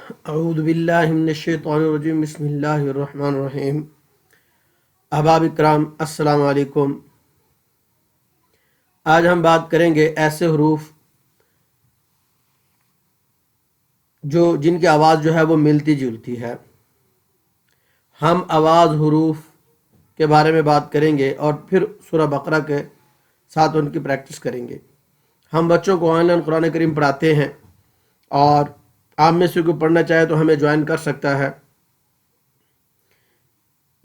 اعوذ باللہ من الشیطان الرجیم بسم اللہ الرحمن الرحیم۔ احباب اکرام السلام علیکم۔ آج ہم بات کریں گے ایسے حروف جن کی آواز جو ہے وہ ملتی جلتی ہے۔ ہم آواز حروف کے بارے میں بات کریں گے اور پھر سورہ بقرہ کے ساتھ ان کی پریکٹس کریں گے۔ ہم بچوں کو آن لائن قرآن کریم پڑھاتے ہیں اور آپ میں سے کوئی پڑھنا چاہے تو ہمیں جوائن کر سکتا ہے۔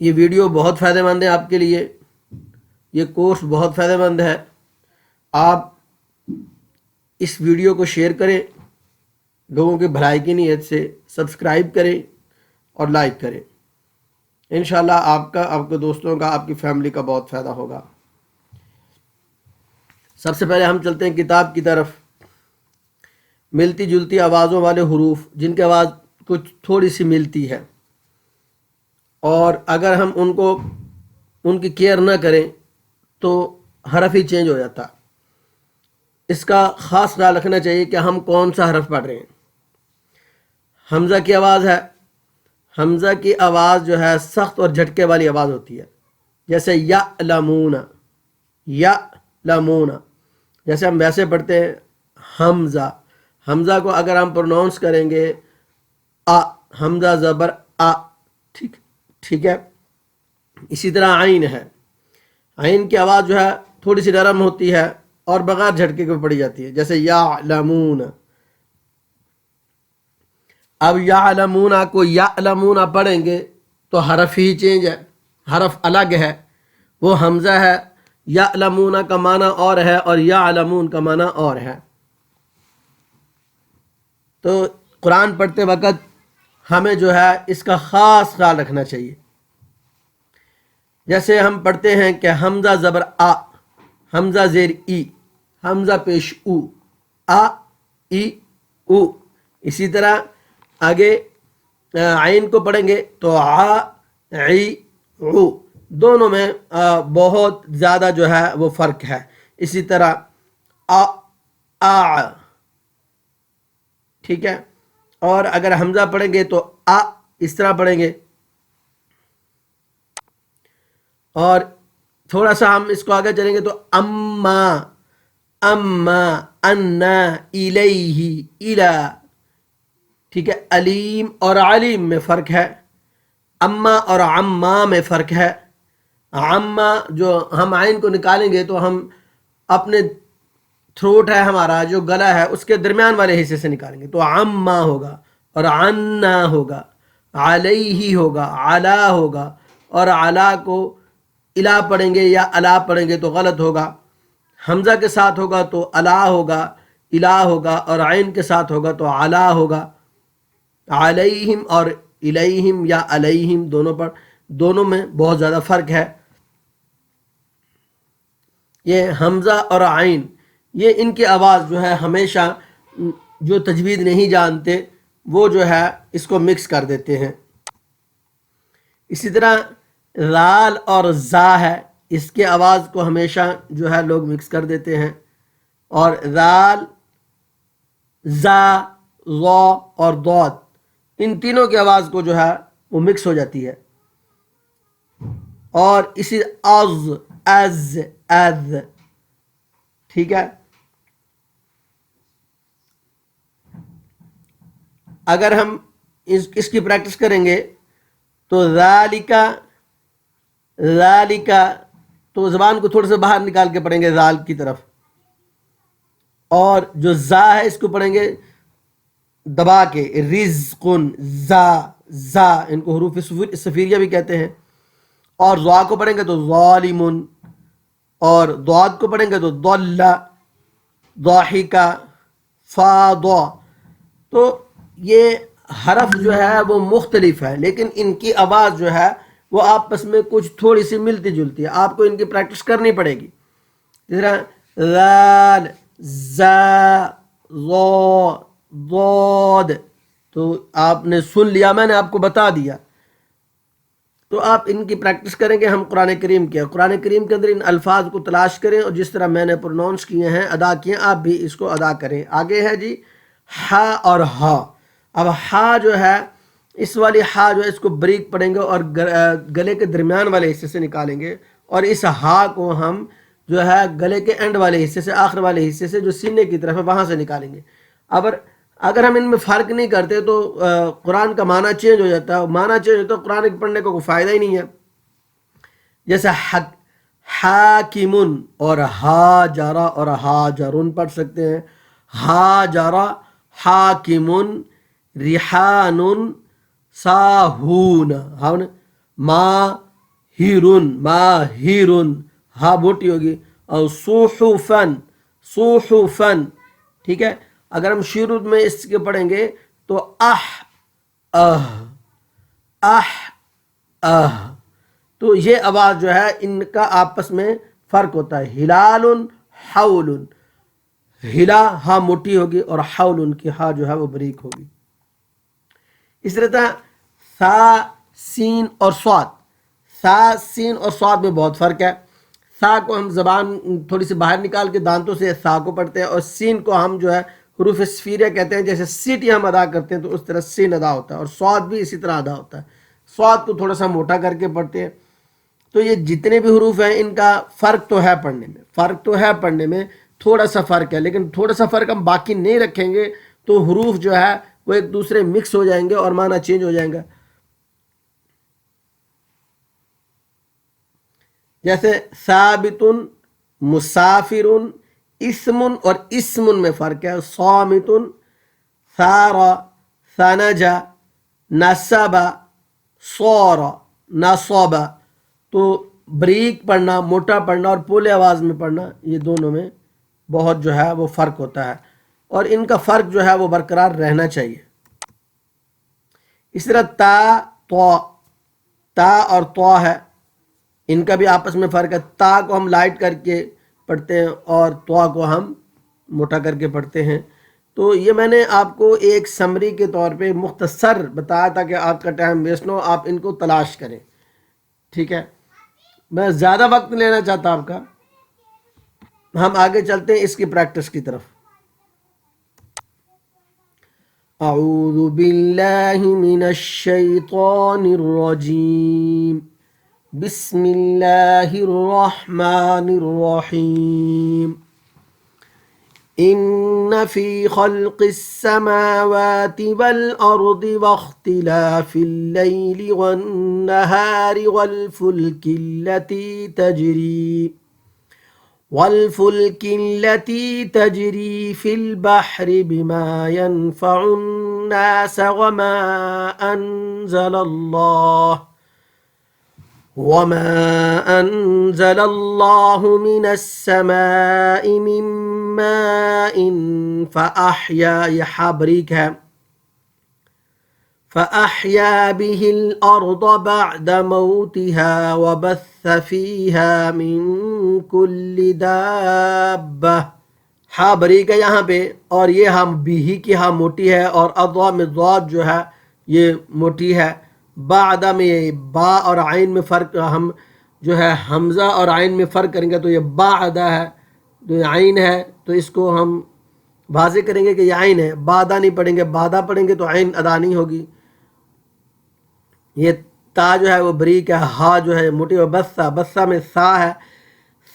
یہ ویڈیو بہت فائدہ مند ہے آپ کے لیے، یہ کورس بہت فائدہ مند ہے۔ آپ اس ویڈیو کو شیئر کریں، لوگوں کی بھلائی کی نیت سے سبسکرائب کریں اور لائک کریں۔ انشاءاللہ آپ کا، آپ کے دوستوں کا، آپ کی فیملی کا بہت فائدہ ہوگا۔ سب سے پہلے ہم چلتے ہیں کتاب کی طرف۔ ملتی جلتی آوازوں والے حروف جن کی آواز کچھ تھوڑی سی ملتی ہے اور اگر ہم ان کی کیئر نہ کریں تو حرف ہی چینج ہو جاتا۔ اس کا خاص خیال رکھنا چاہیے کہ ہم کون سا حرف پڑھ رہے ہیں۔ حمزہ کی آواز ہے، حمزہ کی آواز جو ہے سخت اور جھٹکے والی آواز ہوتی ہے، جیسے یعلمون، یعلمون، جیسے ہم ویسے پڑھتے ہیں حمزہ۔ حمزہ کو اگر ہم پروناؤنس کریں گے حمزہ زبر ٹھیک ہے۔ اسی طرح عین ہے، عین کی آواز جو ہے تھوڑی سی نرم ہوتی ہے اور بغیر جھٹکے کے پڑھی جاتی ہے، جیسے یعلمون۔ اب یعلمون کو یعلمون پڑھیں گے تو حرف ہی چینج ہے، حرف الگ ہے، وہ حمزہ ہے۔ یعلمون کا معنی اور ہے اور یعلمون کا معنی اور ہے۔ تو قرآن پڑھتے وقت ہمیں جو ہے اس کا خاص خیال رکھنا چاہیے۔ جیسے ہم پڑھتے ہیں کہ حمزہ زبر حمزہ زیر ای، حمزہ پیش او، ای او۔ اسی طرح آگے عین کو پڑھیں گے تو عی عو، دونوں میں بہت زیادہ جو ہے وہ فرق ہے۔ اسی طرح ٹھیک ہے۔ اور اگر حمزہ پڑھیں گے تو اس طرح پڑھیں گے، اور تھوڑا سا ہم اس کو آگے چلیں گے تو اما انا الیہ الا، ٹھیک ہے۔ علیم اور علیم میں فرق ہے، اما اور عما میں فرق ہے۔ عما جو ہم عین کو نکالیں گے تو ہم اپنے تھروٹ ہے ہمارا جو گلا ہے اس کے درمیان والے حصے سے نکالیں گے تو عما ہوگا، اور عنا ہوگا، علیہ ہوگا، علا ہوگا، اور علا کو الا پڑھیں گے یا الا پڑھیں گے تو غلط ہوگا۔ حمزہ کے ساتھ ہوگا تو الا ہوگا، الا ہوگا، اور عین کے ساتھ ہوگا تو علا ہوگا۔ علیہم اور الیہم یا علیہم دونوں میں بہت زیادہ فرق ہے۔ یہ حمزہ اور عین، یہ ان کی آواز جو ہے ہمیشہ جو تجوید نہیں جانتے وہ جو ہے اس کو مکس کر دیتے ہیں۔ اسی طرح رال اور زا ہے، اس کے آواز کو ہمیشہ جو ہے لوگ مکس کر دیتے ہیں، اور رال، زا، ضا اور ضاد، ان تینوں کی آواز کو جو ہے وہ مکس ہو جاتی ہے۔ اور اسی از، ٹھیک ہے۔ اگر ہم اس کی پریکٹس کریں گے تو ذالکا تو زبان کو تھوڑا سا باہر نکال کے پڑھیں گے ذال کی طرف، اور جو زا ہے اس کو پڑھیں گے دبا کے، رزقن، زا ان کو حروف صفیریہ بھی کہتے ہیں۔ اور ضا کو پڑھیں گے تو ظالمن، اور ضاد کو پڑھیں گے تو ضل، ضاحکا، فاضا۔ تو یہ حرف جو ہے وہ مختلف ہے لیکن ان کی آواز جو ہے وہ آپس میں کچھ تھوڑی سی ملتی جلتی ہے، آپ کو ان کی پریکٹس کرنی پڑے گی۔ جس طرح ذال، زا، ضا، ضاد، تو آپ نے سن لیا، میں نے آپ کو بتا دیا، تو آپ ان کی پریکٹس کریں گے۔ ہم قرآن کریم کے اندر ان الفاظ کو تلاش کریں اور جس طرح میں نے پروناؤنس کیے ہیں، ادا کیے ہیں، آپ بھی اس کو ادا کریں۔ آگے ہے جی ہا اور ہا۔ اب ہا جو ہے اس والی ہا جو ہے اس کو بریک پڑھیں گے اور گلے کے درمیان والے حصے سے نکالیں گے، اور اس ہا کو ہم جو ہے گلے کے اینڈ والے حصے سے، آخر والے حصے سے جو سینے کی طرف ہے وہاں سے نکالیں گے۔ اگر ہم ان میں فرق نہیں کرتے تو قرآن کا معنی چینج ہو جاتا ہے، معنی چینج ہوتا ہے قرآن پڑھنے کو کوئی فائدہ ہی نہیں ہے۔ جیسے حاکمن اور ہا جارا اور ہا جارن پڑھ سکتے ہیں، ہا جارا حاکمن، ریحان ساہون، ماہرن ہا موٹی ہوگی، اور صحفن، صحفن، ٹھیک ہے۔ اگر ہم شروع میں اس کے پڑھیں گے تو تو یہ آواز جو ہے ان کا آپس میں فرق ہوتا ہے۔ ہلال حول، ہلا ہا موٹی ہوگی اور حول کی ہا جو ہے وہ بریک ہوگی۔ اس طرح سا سین اور صاد، سا سین اور صاد میں بہت فرق ہے۔ سا کو ہم زبان تھوڑی سی باہر نکال کے دانتوں سے سا کو پڑھتے ہیں، اور سین کو ہم جو ہے حروف صفیریہ کہتے ہیں، جیسے سیٹی ہم ادا کرتے ہیں تو اس طرح سین ادا ہوتا ہے، اور صاد بھی اسی طرح ادا ہوتا ہے۔ صاد کو تھوڑا سا موٹا کر کے پڑھتے ہیں۔ تو یہ جتنے بھی حروف ہیں ان کا فرق تو ہے پڑھنے میں، تھوڑا سا فرق ہے، لیکن تھوڑا سا فرق ہم باقی نہیں رکھیں گے تو حروف جو ہے وہ ایک دوسرے مکس ہو جائیں گے اور معنی چینج ہو جائیں گا۔ جیسے ثابت، مسافر، اسم اور اسم میں فرق ہے۔ صامت، ثار، ثنج، نصب، صور، نصب۔ تو بریک پڑھنا، موٹا پڑھنا اور پولے آواز میں پڑھنا، یہ دونوں میں بہت جو ہے وہ فرق ہوتا ہے، اور ان کا فرق جو ہے وہ برقرار رہنا چاہیے۔ اس طرح تا اور تو ہے، ان کا بھی آپس میں فرق ہے۔ تا کو ہم لائٹ کر کے پڑھتے ہیں اور تو کو ہم موٹا کر کے پڑھتے ہیں۔ تو یہ میں نے آپ کو ایک سمری کے طور پہ مختصر بتایا تھا کہ آپ کا ٹائم ویسٹ نہ ہو، آپ ان کو تلاش کریں، ٹھیک ہے۔ میں زیادہ وقت نہیں لینا چاہتا آپ کا، ہم آگے چلتے ہیں اس کی پریکٹس کی طرف۔ اعوذ باللہ من الشیطان الرجیم، بسم اللہ الرحمن الرحیم۔ ان فی خلق السماوات والارض واختلاف اللیل والنہار والفلك التي تجري في البحر بما ينفع الناس وما أنزل الله من السماء من ماء فأحيا به الأرض بعد موتها وبث فيها من كل دابة۔ ہا بریک ہے یہاں پہ، اور یہ ہم بھی کی ہا موٹی ہے، اور اضوا میں ضاد جو ہے یہ موٹی ہے۔ بعد میں یہ با اور عین میں فرق، ہم جو ہے حمزہ اور عین میں فرق کریں گے تو یہ بعدہ ہے، تو یہ عین ہے، تو اس کو ہم واضح کریں گے کہ یہ عین ہے، بعدہ نہیں پڑھیں گے، بعدہ پڑھیں گے تو عین ادا نہیں ہوگی۔ یہ تا جو ہے وہ بریک ہے، ہا جو ہے موٹی، اور بسا میں سا ہے۔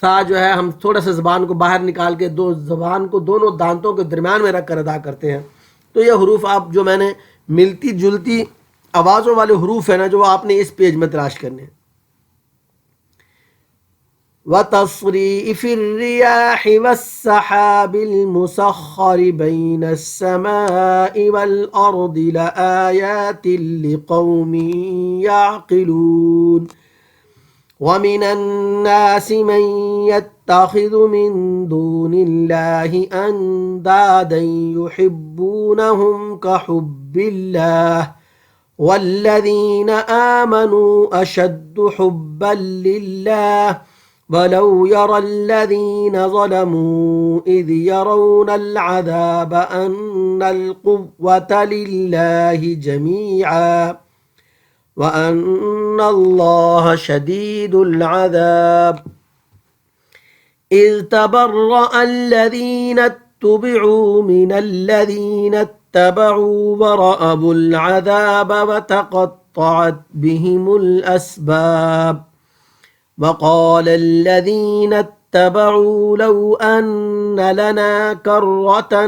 سا جو ہے ہم تھوڑا سا زبان کو باہر نکال کے زبان کو دونوں دانتوں کے درمیان میں رکھ کر ادا کرتے ہیں۔ تو یہ حروف آپ جو میں نے ملتی جلتی آوازوں والے حروف ہیں نا، جو آپ نے اس پیج میں تلاش کرنے ہیں۔ وَتَصْرِيفِ الرِّيَاحِ وَالسَّحَابِ الْمُسَخَّرِ بَيْنَ السَّمَاءِ وَالْأَرْضِ لَآيَاتٍ لِقَوْمٍ يَعْقِلُونَ وَمِنَ النَّاسِ مَن يَتَّخِذُ مِن دُونِ اللَّهِ أَندَادًا يُحِبُّونَهُمْ كَحُبِّ اللَّهِ وَالَّذِينَ آمَنُوا أَشَدُّ حُبًّا لِلَّهِ وَلَوْ يَرَى الَّذِينَ ظَلَمُوا إِذْ يَرَوْنَ الْعَذَابَ أَنَّ الْقُوَّةَ لِلَّهِ جَمِيعًا وَأَنَّ اللَّهَ شَدِيدُ الْعَذَابِ إِذْ تَبَرَّأَ الَّذِينَ اتُّبِعُوا مِنَ الَّذِينَ اتبعوا ورأوا العذاب وتقطعت بهم الأسباب وقال الذين اتبعوا لو أن لنا كرة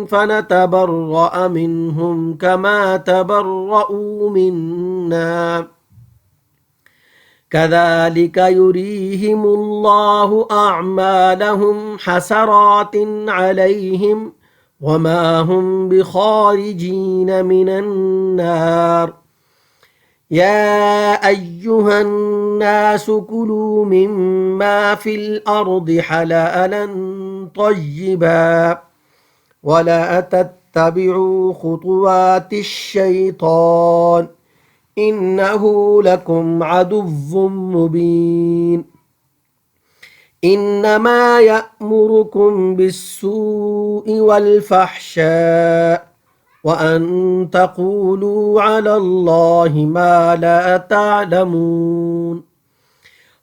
فنتبرأ منهم كما تبرأوا منا كذلك يريهم الله أعمالهم حسرات عليهم وما هم بخارجين من النار يا أيها الناس كلوا مما في الأرض حلالا طيبا ولا تتبعوا خطوات الشيطان إنه لكم عدو مبين إنما يأمركم بالسوء والفحشاء وأن تقولوا على الله ما لا تعلمون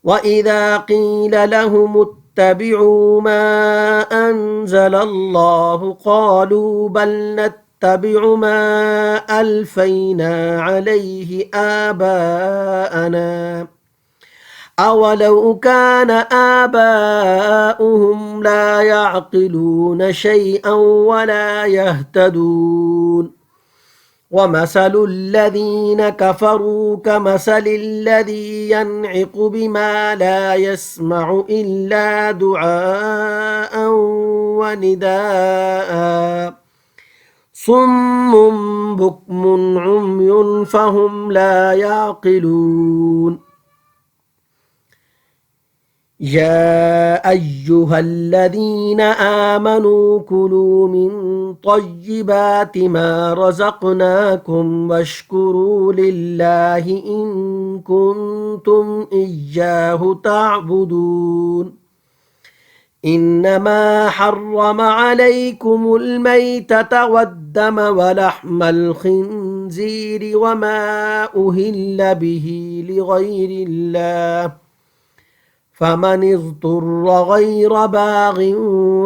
وإذا قيل لهم اتبعوا ما أنزل الله قالوا بل نتبع ما ألفينا عليه آباءنا أولو كان آباؤهم لا يعقلون شيئا ولا يهتدون ومثل الذين كفروا كمثل الذي ينعق بما لا يسمع إلا دعاء ونداء صم بكم عمي فهم لا يعقلون يا أيها الذين آمنوا كلوا من طيبات ما رزقناكم واشكروا لله إن كنتم إياه تعبدون إنما حرم عليكم الميتة والدم ولحم الخنزير وما أهل به لغير الله فمن اضطر غير باغ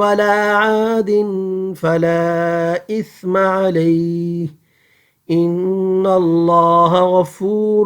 ولا عاد فلا إثم عليه إن الله غفور